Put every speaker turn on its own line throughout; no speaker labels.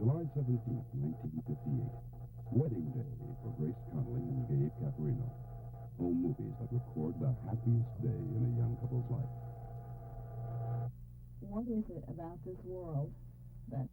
July 17th, 1958. Wedding day for Grace Connolly and Gabe Caporino. Home movies that record the happiest day in a young couple's life.
What is it about this world that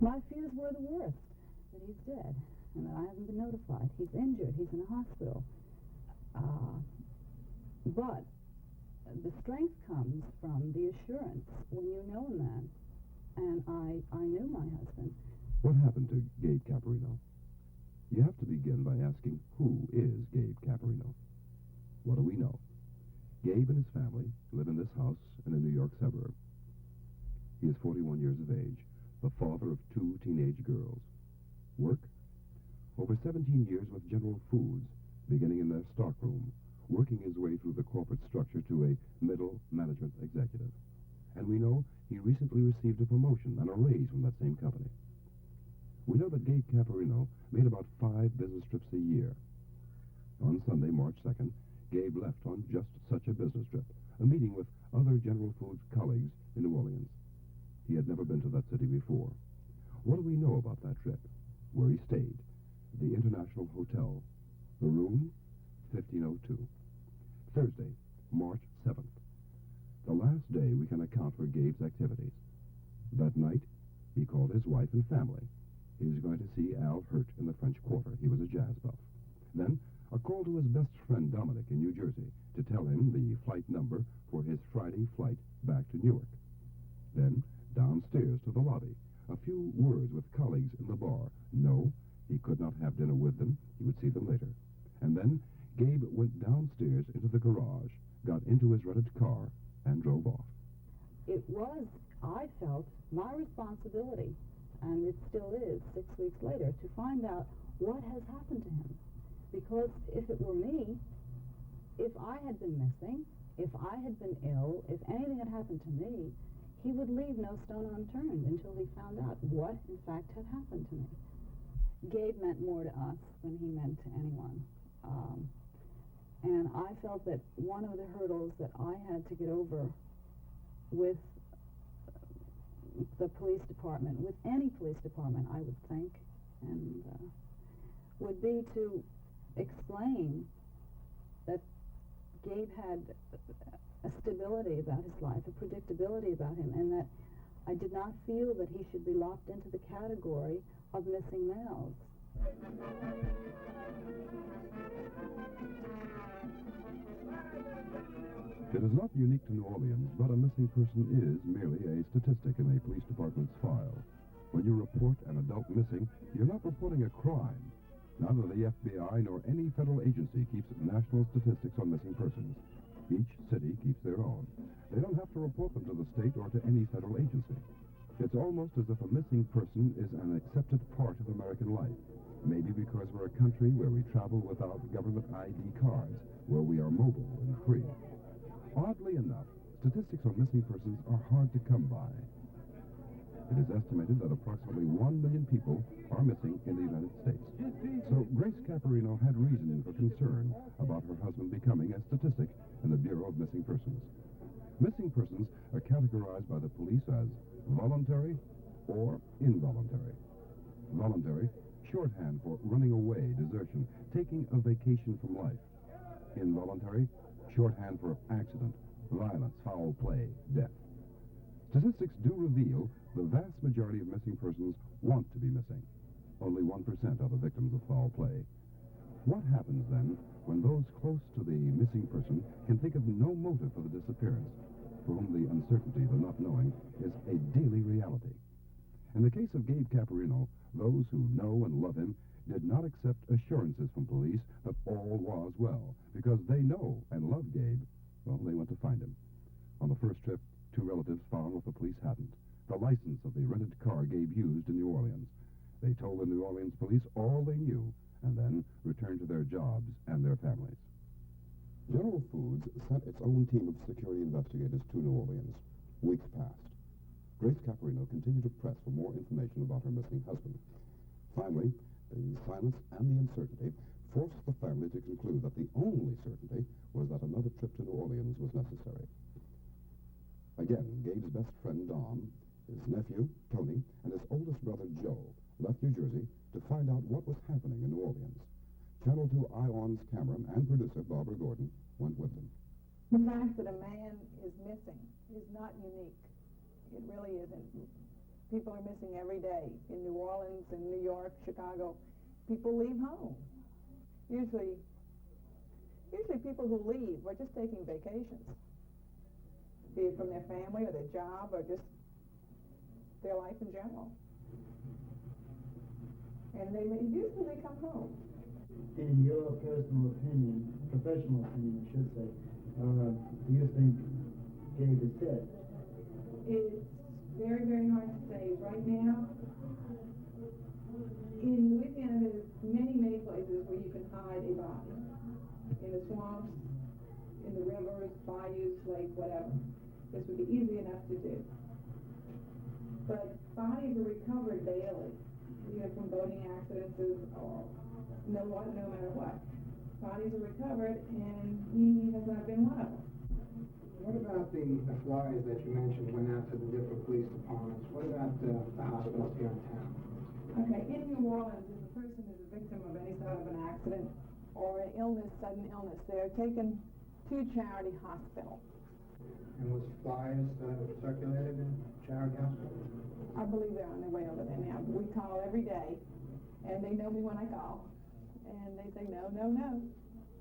my fears were the worst, that he's dead, and that I haven't been notified. He's injured. He's in a hospital. But the strength comes from the assurance when you know a man, and I knew my husband.
What happened to Gabe Caporino? You have to begin by asking, who is Gabe Caporino? What do we know? Gabe and his family live in this house in a New York suburb. He is 41 years of age, the father of 2 teenage girls. Work? Over 17 years with General Foods, beginning in their stockroom, working his way through the corporate structure to a middle management executive. And we know he recently received a promotion and a raise from that same company. We know that Gabe Caporino made about 5 business trips a year. On Sunday, March 2nd, Gabe left on just such a business trip, a meeting with other General Foods colleagues in New Orleans. He had never been to that city before. What do we know about that trip? Where he stayed? The International Hotel. The room? 1502. Thursday, March 7th. The last day we can account for Gabe's activities. That night, he called his wife and family. He was going to see Al Hurt in the French Quarter. He was a jazz buff. Then, a call to his best friend Dominic in New Jersey to tell him the flight number for his Friday flight back to Newark. Then, downstairs to the lobby, a few words with colleagues in the bar. No, he could not have dinner with them. He would see them later. And then Gabe went downstairs into the garage, got into his rented car, and drove off.
It was, I felt, my responsibility, and it still is 6 weeks later, to find out what has happened to him. Because if it were me, if I had been missing, if I had been ill, if anything had happened to me, he would leave no stone unturned until he found out what, in fact, had happened to me. Gabe meant more to us than he meant to anyone. And I felt that one of the hurdles that I had to get over with the police department, with any police department, I would think, and would be to explain that Gabe had a stability about his life, a predictability about him, and that I did not feel that he should be locked into the category of missing males.
It is not unique to New Orleans, but a missing person is merely a statistic in a police department's file. When you report an adult missing, you're not reporting a crime. Neither the FBI nor any federal agency keeps national statistics on missing persons. Each city keeps their own. They don't have to report them to the state or to any federal agency. It's almost as if a missing person is an accepted part of American life. Maybe because we're a country where we travel without government ID cards, where we are mobile and free. Oddly enough, statistics on missing persons are hard to come by. It is estimated that approximately 1 million people are missing in the United States. So Grace Caporino had reason for concern about her husband becoming a statistic in the Bureau of Missing Persons. Missing persons are categorized by the police as voluntary or involuntary. Voluntary, shorthand for running away, desertion, taking a vacation from life. Involuntary, shorthand for accident, violence, foul play, death. Statistics do reveal the vast majority of missing persons want to be missing. Only 1% are the victims of foul play. What happens, then, when those close to the missing person can think of no motive for the disappearance, for whom the uncertainty, the not knowing, is a daily reality? In the case of Gabe Caporino, those who know and love him did not accept assurances from police that all was well, because they know and love Gabe. Well, they went to find him. On the first trip, two relatives found what the police hadn't: the license of the rented car Gabe used in New Orleans. They told the New Orleans police all they knew, and then returned to their jobs and their families. General Foods sent its own team of security investigators to New Orleans. Weeks passed. Grace Caporino continued to press for more information about her missing husband. Finally, the silence and the uncertainty forced the family to conclude that the only certainty was that another trip to New Orleans was necessary. Again, Gabe's best friend, Don, his nephew, Tony, and his oldest brother, Joe, left New Jersey to find out what was happening in New Orleans. Channel 2 ION's camera and producer, Barbara Gordon, went with them.
The fact that a man is missing is not unique. It really isn't. People are missing every day in New Orleans, in New York, Chicago. People leave home. Usually people who leave are just taking vacations, be it from their family or their job or just their life in general. And usually they come home.
In your personal opinion, professional opinion, I should say, do you think Gabe is dead?
It's very, very hard to say. Right now, in Louisiana, there's many, many places where you can hide a body. In the swamps, in the rivers, bayous, lake, whatever. This would be easy enough to do. But bodies are recovered daily, either from boating accidents or no matter what. Bodies are recovered, and he has not been one of them.
What about the flyers that you mentioned went out to the different police departments? What about the hospitals here in town?
Okay, in New Orleans, if a person is a victim of any sort of an accident or an illness, sudden illness, they're taken to Charity Hospital.
And was flyers circulated in Charity Hospital?
I believe they're on their way over there now. We call every day, and they know me when I call. And they say, no, no, no.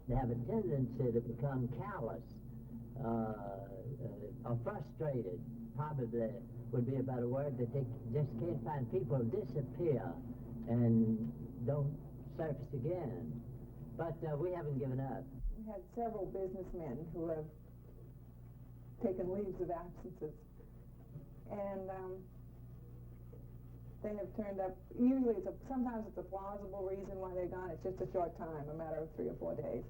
They have a tendency to become callous or frustrated, probably would be a better word, that they just can't find. People disappear and don't surface again. But we haven't given up.
We had several businessmen who have taken leaves of absences. And they have turned up. Usually sometimes it's a plausible reason why they're gone. It's just a short time, a matter of 3 or 4 days.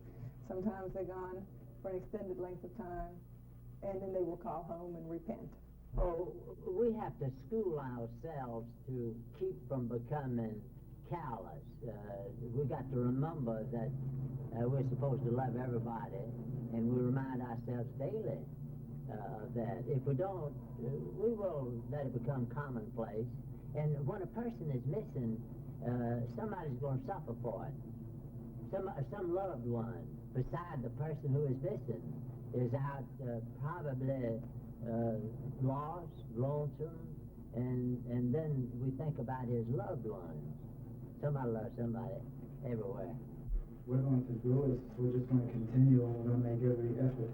Sometimes they're gone for an extended length of time, and then they will call home and repent.
Oh, we have to school ourselves to keep from becoming callous. We got to remember that we're supposed to love everybody, and we remind ourselves daily of that. If we don't, we will let it become commonplace. And when a person is missing, somebody's going to suffer for it. Some loved one beside the person who is missing is out probably lost, lonesome, and then we think about his loved ones. Somebody loves somebody everywhere.
We're going to do is we're just going to continue, and we're going to make every effort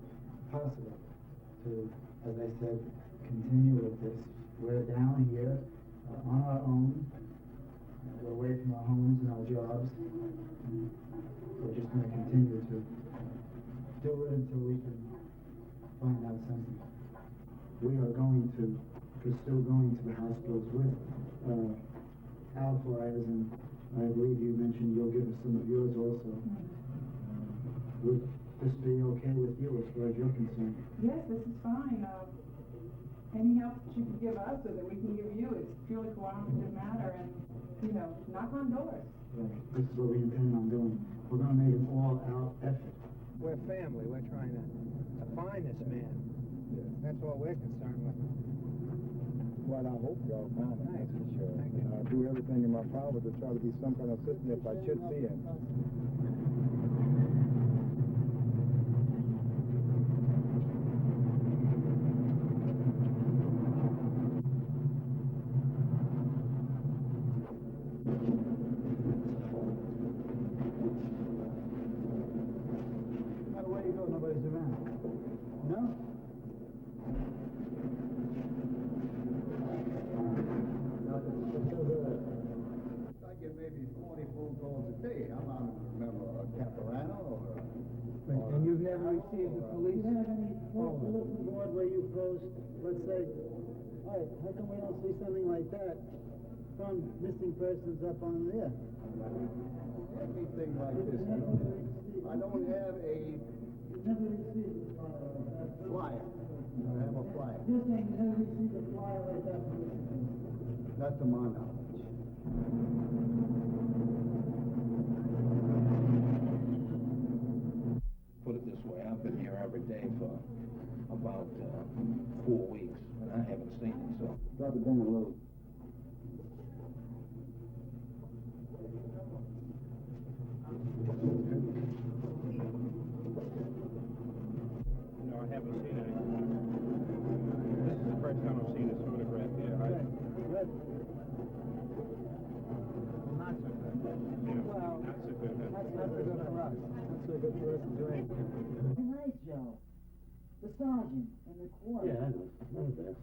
possible to, as I said, continue with this. We're down here on our own. We're away from our homes and our jobs. We're just going to continue to do it until we can find out something. We are going to pursue going to the hospitals with Al flyers, and I believe you mentioned you'll give us some of yours also. Would this be okay with you as far as you're concerned?
Yes, this is fine. Any help that you can give us or that we can give you, it's purely cooperative matter, and, knock on doors.
Right. This is what we intend on doing. We're going to make an all-out effort.
We're family. We're trying to find this man. That's what we're concerned with.
Well, I hope y'all find him, that's for sure.
Thank you.
I'll do everything in my power to try to be some kind of assistance if I should see him. Hey, I'm not a member of Caporino or...
And you've never received the police?
Do you have any bulletin board where you post, let's say, all right, how come we don't see something like that from missing persons up on there?
Anything like this. I don't have a
You've never received a flyer.
flyer. I have a flyer.
You're saying you never received a flyer like that from missing persons?
Not to my knowledge.
Put it this way, I've been here every day for about 4 weeks, and I haven't seen it, so.
Drop it down a little.
No, I haven't seen it. This is the first time I've seen this photograph here.
Good.
Not so good. Yeah,
Well,
not so good.
that's not so good for us. Not so good for us to do anything.
Right, Joe. The sergeant in the corner.
Yeah, I know that.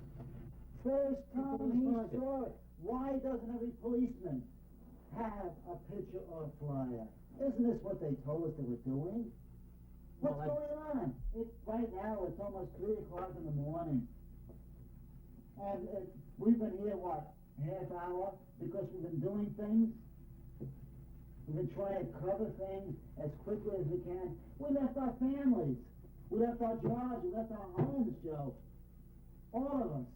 First time he saw it. Why doesn't every policeman have a picture or a flyer? Isn't this what they told us they were doing? What's
Well,
going on? Right now, it's almost 3 o'clock in the morning. And we've been here, what, half hour? Because we've been doing things? We've been trying to cover things as quickly as we can. We left our families. We left our jobs. We left our homes, Joe. All of us.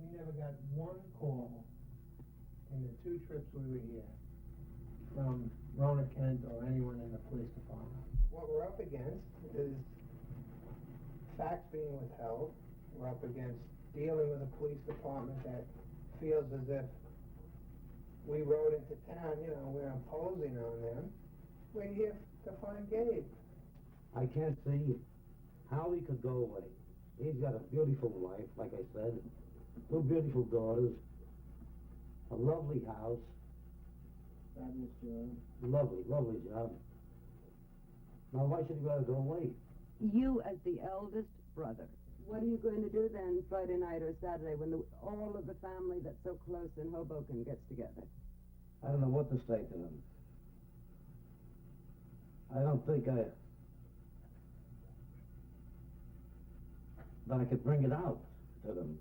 We never got one call in the 2 trips we were here from Rona Kent or anyone in the police department.
What we're up against is facts being withheld. We're up against dealing with a police department that feels as if we rode into town, we're imposing on them. We're here to find Gabe.
I can't see how he could go away. He's got a beautiful wife, like I said, 2 beautiful daughters, a lovely house,
Fabulous job.
lovely job. Now why should he rather go away?
You, as the eldest brother, what are you going to do then Friday night or Saturday when all of the family that's so close in Hoboken gets together?
I don't know what to say to them. I don't think that I could bring it out to them.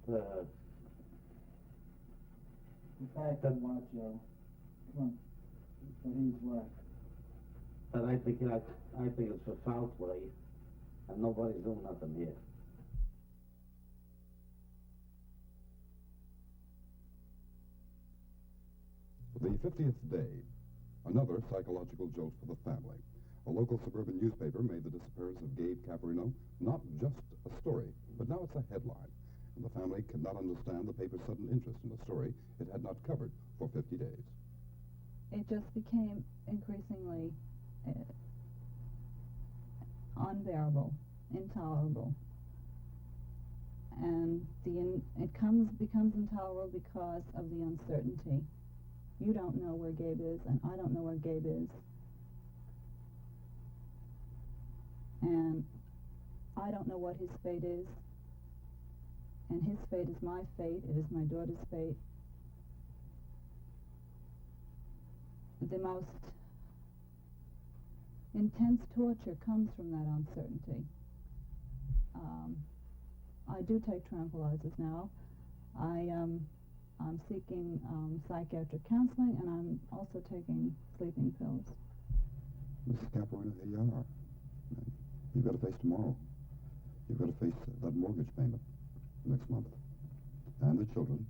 The fact that what, Joe? Come on. But he's what?
But I think it's a foul play, and nobody's doing nothing here.
The 50th day, another psychological jolt for the family. A local suburban newspaper made the disappearance of Gabe Caporino not just a story, but now it's a headline. And the family cannot understand the paper's sudden interest in a story it had not covered for 50 days.
It just became increasingly unbearable, intolerable. And it becomes intolerable because of the uncertainty. You don't know where Gabe is, and I don't know where Gabe is. And I don't know what his fate is. And his fate is my fate. It is my daughter's fate. The most intense torture comes from that uncertainty. I do take tranquilizers now. I'm seeking psychiatric counseling, and I'm also taking sleeping pills.
Mrs. Caporino, here you are. You've got to face tomorrow. You've got to face that mortgage payment next month, and the children,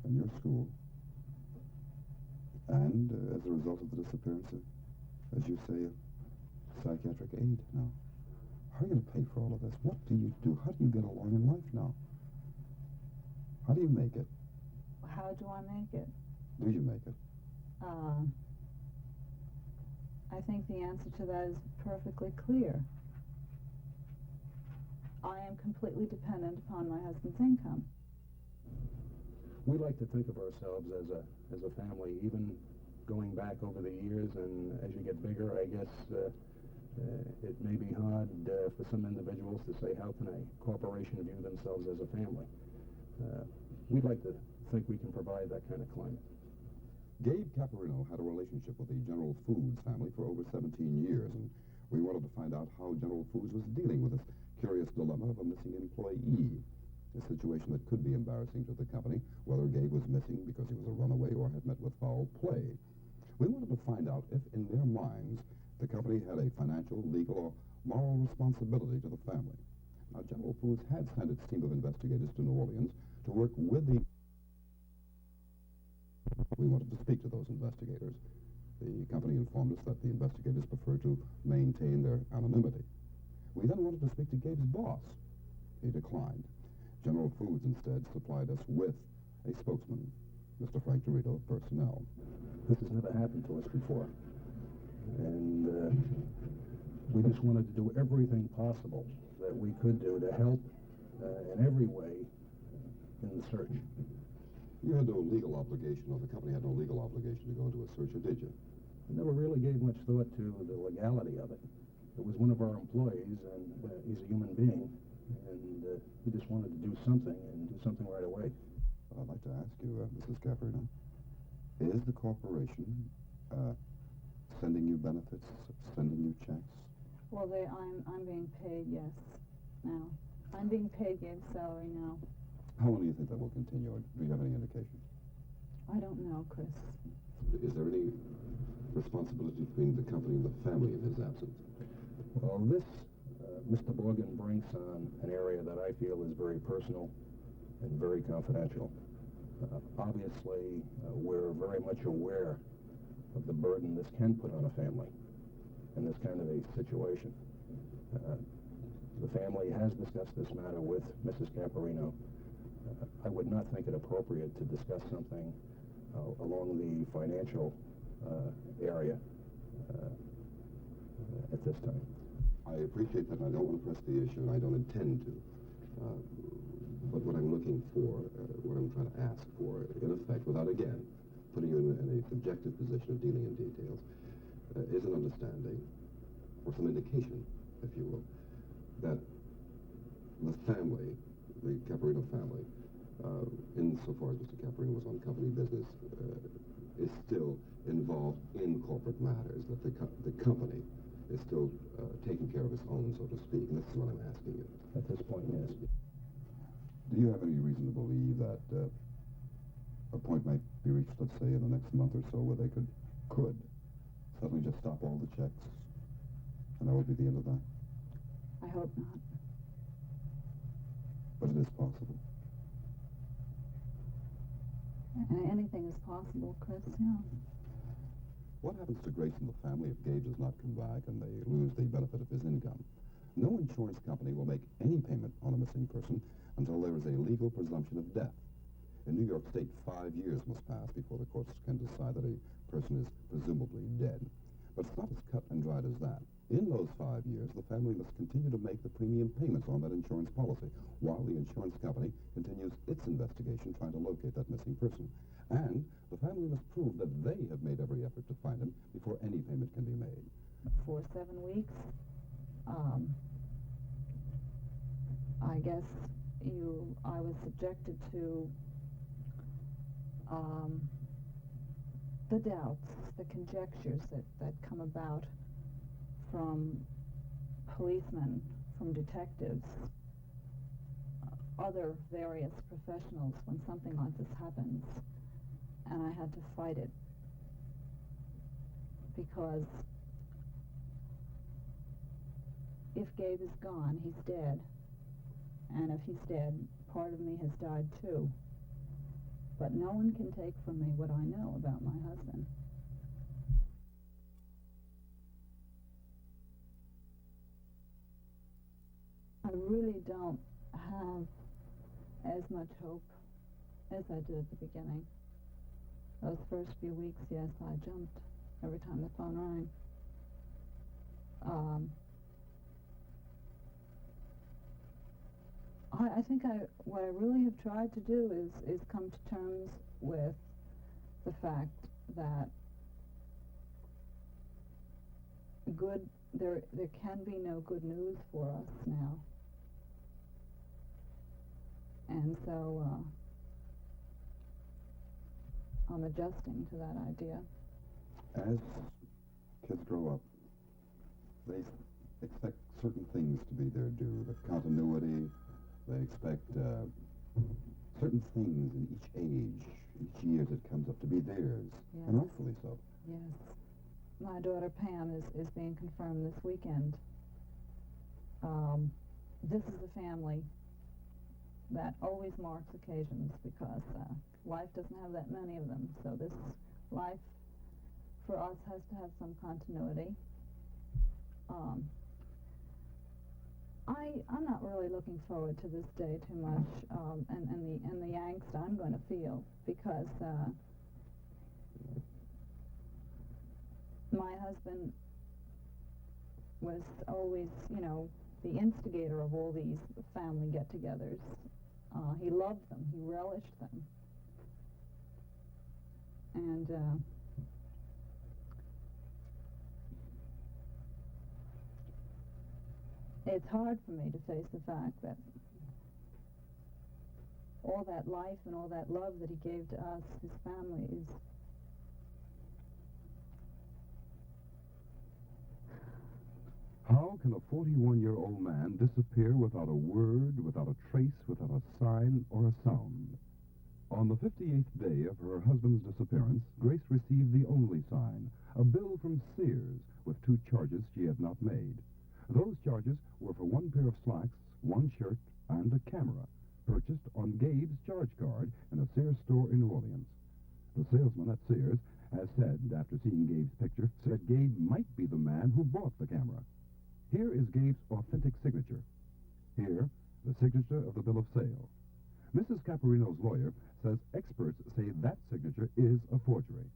and your school, and as a result of the disappearance of, as you say, psychiatric aid. Now, how are you going to pay for all of this? What do you do? How do you get along in life now? How do you make it?
How do I make it?
Do you make it?
I think the answer to that is perfectly clear. I am completely dependent upon my husband's income.
We like to think of ourselves as a family, even going back over the years, and as you get bigger, I guess it may be hard for some individuals to say, how can a corporation view themselves as a family? We'd like to think we can provide that kind of climate.
Gabe Caporino had a relationship with the General Foods family for over 17 years, and we wanted to find out how General Foods was dealing with this curious dilemma of a missing employee, a situation that could be embarrassing to the company, whether Gabe was missing because he was a runaway or had met with foul play. We wanted to find out if, in their minds, the company had a financial, legal, or moral responsibility to the family. Now, General Foods had sent its team of investigators to New Orleans to work with the... We wanted to speak to those investigators. The company informed us that the investigators prefer to maintain their anonymity. We then wanted to speak to Gabe's boss. He declined. General Foods instead supplied us with a spokesman, Mr. Frank Dorito of Personnel.
This has never happened to us before. And we just wanted to do everything possible that we could do to help in every way in the search.
You had no legal obligation, or the company had no legal obligation to go into a search, or did you?
I never really gave much thought to the legality of it. It was one of our employees, and he's a human being, and we just wanted to do something, and do something right away.
I'd like to ask you, Mrs. Caporino, is the corporation sending you benefits, sending you checks?
Well, I'm being paid, yes, now. I'm being paid Gabe's salary now.
How long do you think that will continue, or do you have any indication?
I don't know, Chris.
Is there any responsibility between the company and the family in his absence?
Well, this, Mr. Morgan brings on an area that I feel is very personal and very confidential. Obviously, we're very much aware of the burden this can put on a family in this kind of a situation. The family has discussed this matter with Mrs. Caporino. I would not think it appropriate to discuss something along the financial area at this time.
I appreciate that, and I don't want to press the issue, and I don't intend to. But what I'm looking for, what I'm trying to ask for, in effect, without, again, putting you in a subjective position of dealing in details, is an understanding, or some indication, if you will, that the family, the Caporino family, insofar as Mr. Caporino was on company business, is still involved in corporate matters, that the company is still taking care of its own, so to speak. And this is what I'm asking you.
At this point, yes.
Do you have any reason to believe that a point might be reached, let's say, in the next month or so, where they could suddenly just stop all the checks, and that would be the end of that?
I hope not.
But it is possible.
Anything is possible, Chris, yeah.
What happens to Grace and the family if Gabe does not come back and they lose the benefit of his income? No insurance company will make any payment on a missing person until there is a legal presumption of death. In New York State, 5 years must pass before the courts can decide that a person is presumably dead. But it's not as cut and dried as that. In those 5 years, the family must continue to make the premium payments on that insurance policy, while the insurance company continues its investigation trying to locate that missing person. And the family must prove that they have made every effort to find him before any payment can be made.
For 7 weeks, I guess I was subjected to the doubts, the conjectures that come about from policemen, from detectives, other various professionals when something like this happens, and I had to fight it because if Gabe is gone, he's dead, and if he's dead, part of me has died too. But no one can take from me what I know about my husband. I really don't have as much hope as I did at the beginning. Those first few weeks, yes, I jumped every time the phone rang. I think what I really have tried to do is come to terms with the fact that there can be no good news for us now. And so I'm adjusting to that idea.
As kids grow up, they expect certain things to be their due, the continuity. They expect certain things in each age, each year as it comes up to be theirs,
Yes.
and rightfully so.
Yes. My daughter Pam is being confirmed this weekend. This is a family that always marks occasions because life doesn't have that many of them. So this life for us has to have some continuity. I'm not really looking forward to this day too much, and the angst I'm going to feel because my husband was always, the instigator of all these family get-togethers. He loved them. He relished them. And it's hard for me to face the fact that all that life and all that love that he gave to us, his family, is
How can a 41-year-old man disappear without a word, without a trace, without a sign or a sound? On the 58th day of her husband's disappearance, Grace received the only sign, a bill from Sears with 2 charges she had not made. Those charges were for 1 pair of slacks, 1 shirt, and a camera, purchased on Gabe's charge card in a Sears store in New Orleans. The salesman at Sears has said, after seeing Gabe's picture, that Gabe might be the man who bought the camera. Here is Gabe's authentic signature. Here, the signature of the bill of sale. Mrs. Caporino's lawyer says experts say that signature is a forgery.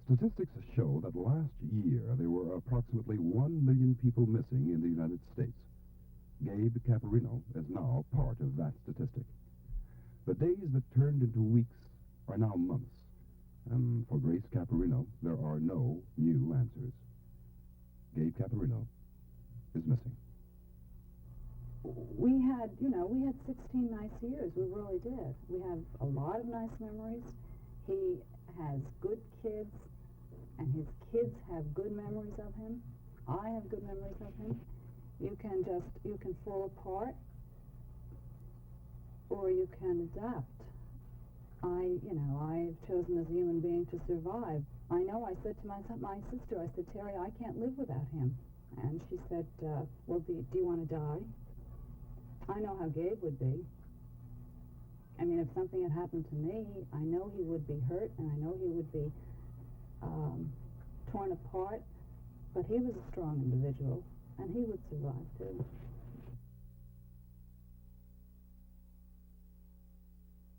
Statistics show that last year there were approximately 1 million people missing in the United States. Gabe Caporino is now part of that statistic. The days that turned into weeks are now months, and for Grace Caporino, there are no new answers. Gabe Caporino is missing.
we had 16 nice years. We really did. We have a lot of nice memories. He has good kids, and his kids have good memories of him. I have good memories of him. You can fall apart, or you can adapt. I've chosen as a human being to survive. I know I said to my sister, I said, Terry, I can't live without him. And she said, well, do you want to die? I know how Gabe would be. I mean, if something had happened to me, I know he would be hurt, and I know he would be torn apart, but he was a strong individual, and he would survive, too.